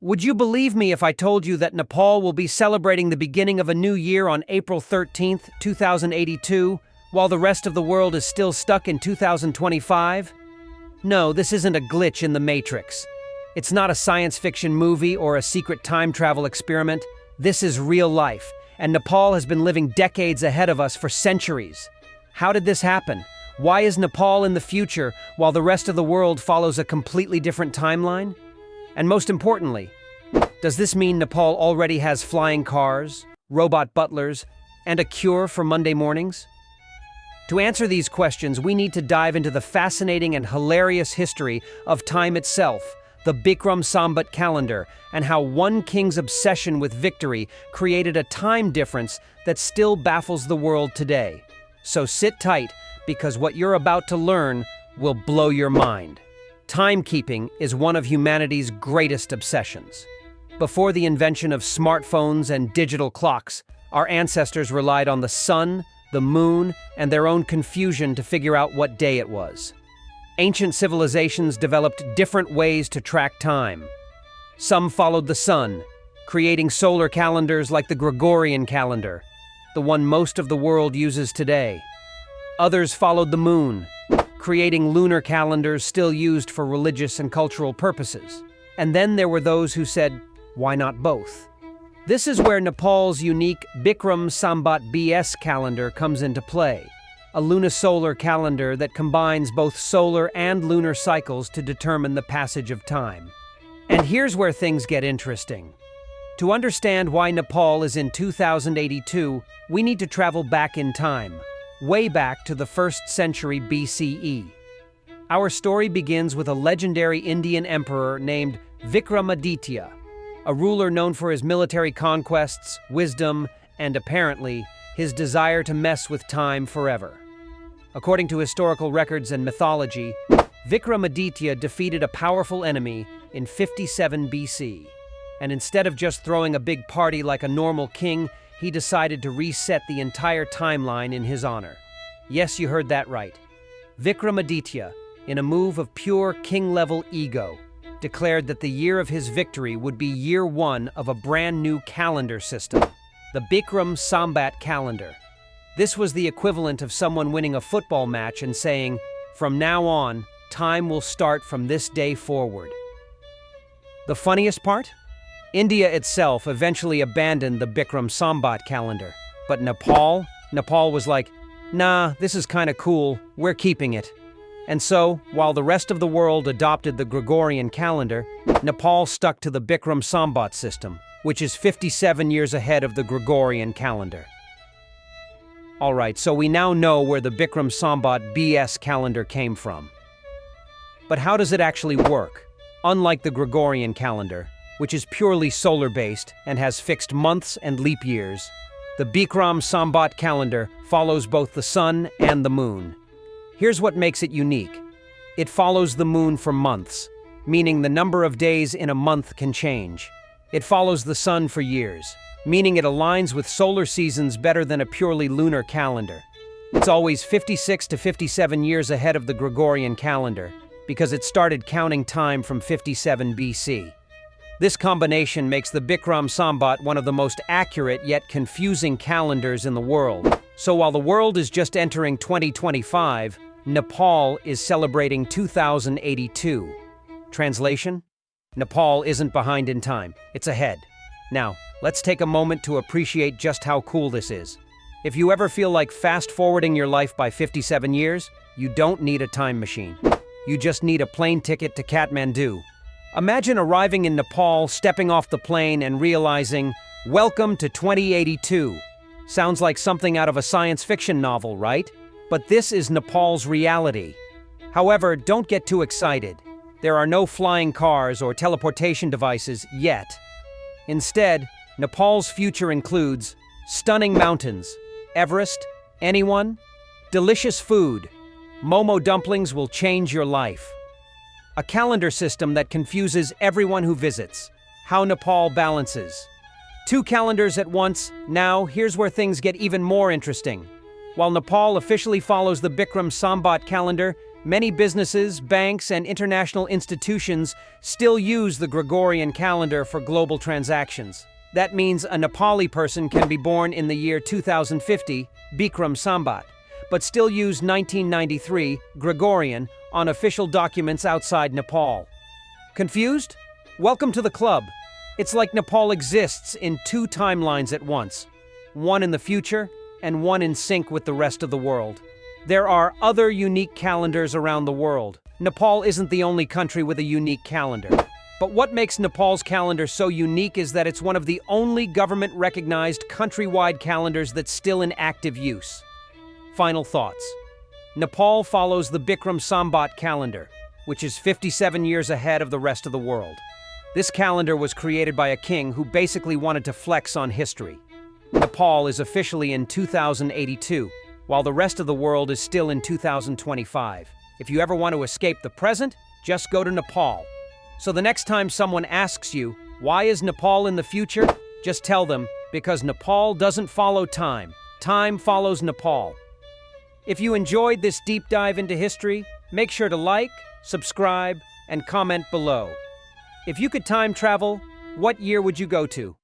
Would you believe me if I told you that Nepal will be celebrating the beginning of a new year on April 13th, 2082, while the rest of the world is still stuck in 2025? No, this isn't a glitch in the Matrix. It's not a science fiction movie or a secret time travel experiment. This is real life, and Nepal has been living decades ahead of us for centuries. How did this happen? Why is Nepal in the future while the rest of the world follows a completely different timeline? And most importantly, does this mean Nepal already has flying cars, robot butlers, and a cure for Monday mornings? To answer these questions, we need to dive into the fascinating and hilarious history of time itself, the Bikram Sambat calendar, and how one king's obsession with victory created a time difference that still baffles the world today. So sit tight, because what you're about to learn will blow your mind. Timekeeping is one of humanity's greatest obsessions. Before the invention of smartphones and digital clocks, our ancestors relied on the sun, the moon, and their own confusion to figure out what day it was. Ancient civilizations developed different ways to track time. Some followed the sun, creating solar calendars like the Gregorian calendar, the one most of the world uses today. Others followed the moon, creating lunar calendars still used for religious and cultural purposes. And then there were those who said, why not both? This is where Nepal's unique Bikram Sambat BS calendar comes into play, a lunisolar calendar that combines both solar and lunar cycles to determine the passage of time. And here's where things get interesting. To understand why Nepal is in 2082, we need to travel back in time, way back to the 1st century BCE. Our story begins with a legendary Indian emperor named Vikramaditya, a ruler known for his military conquests, wisdom, and apparently, his desire to mess with time forever. According to historical records and mythology, Vikramaditya defeated a powerful enemy in 57 BC, and instead of just throwing a big party like a normal king, he decided to reset the entire timeline in his honor. Yes, you heard that right. Vikramaditya, in a move of pure king-level ego, declared that the year of his victory would be year one of a brand new calendar system, the Bikram Sambat calendar. This was the equivalent of someone winning a football match and saying, from now on, time will start from this day forward. The funniest part? India itself eventually abandoned the Bikram Sambat calendar, but Nepal was like, nah, this is kinda cool, we're keeping it. And so, while the rest of the world adopted the Gregorian calendar, Nepal stuck to the Bikram Sambat system, which is 57 years ahead of the Gregorian calendar. Alright, so we now know where the Bikram Sambat BS calendar came from. But how does it actually work? Unlike the Gregorian calendar, which is purely solar-based and has fixed months and leap years, the Bikram Sambat calendar follows both the sun and the moon. Here's what makes it unique. It follows the moon for months, meaning the number of days in a month can change. It follows the sun for years, meaning it aligns with solar seasons better than a purely lunar calendar. It's always 56 to 57 years ahead of the Gregorian calendar, because it started counting time from 57 BC. This combination makes the Bikram Sambat one of the most accurate yet confusing calendars in the world. So while the world is just entering 2025, Nepal is celebrating 2082. Translation? Nepal isn't behind in time, it's ahead. Now, let's take a moment to appreciate just how cool this is. If you ever feel like fast-forwarding your life by 57 years, you don't need a time machine. You just need a plane ticket to Kathmandu. Imagine arriving in Nepal, stepping off the plane and realizing, welcome to 2082. Sounds like something out of a science fiction novel, right? But this is Nepal's reality. However, don't get too excited. There are no flying cars or teleportation devices yet. Instead, Nepal's future includes stunning mountains, Everest, anyone? Delicious food. Momo dumplings will change your life. A calendar system that confuses everyone who visits. How Nepal balances. 2 calendars at once. Now, here's where things get even more interesting. While Nepal officially follows the Bikram Sambat calendar, Many businesses, banks, and international institutions still use the Gregorian calendar for global transactions. That means a Nepali person can be born in the year 2050, Bikram Sambat, but still use 1993, Gregorian, on official documents outside Nepal. Confused? Welcome to the club. It's like Nepal exists in two timelines at once, one in the future and one in sync with the rest of the world. There are other unique calendars around the world. Nepal isn't the only country with a unique calendar. But what makes Nepal's calendar so unique is that it's one of the only government-recognized countrywide calendars that's still in active use. Final thoughts. Nepal follows the Bikram Sambat calendar, which is 57 years ahead of the rest of the world. This calendar was created by a king who basically wanted to flex on history. Nepal is officially in 2082, while the rest of the world is still in 2025. If you ever want to escape the present, just go to Nepal. So the next time someone asks you, why is Nepal in the future? Just tell them, because Nepal doesn't follow time. Time follows Nepal. If you enjoyed this deep dive into history, make sure to like, subscribe, and comment below. If you could time travel, what year would you go to?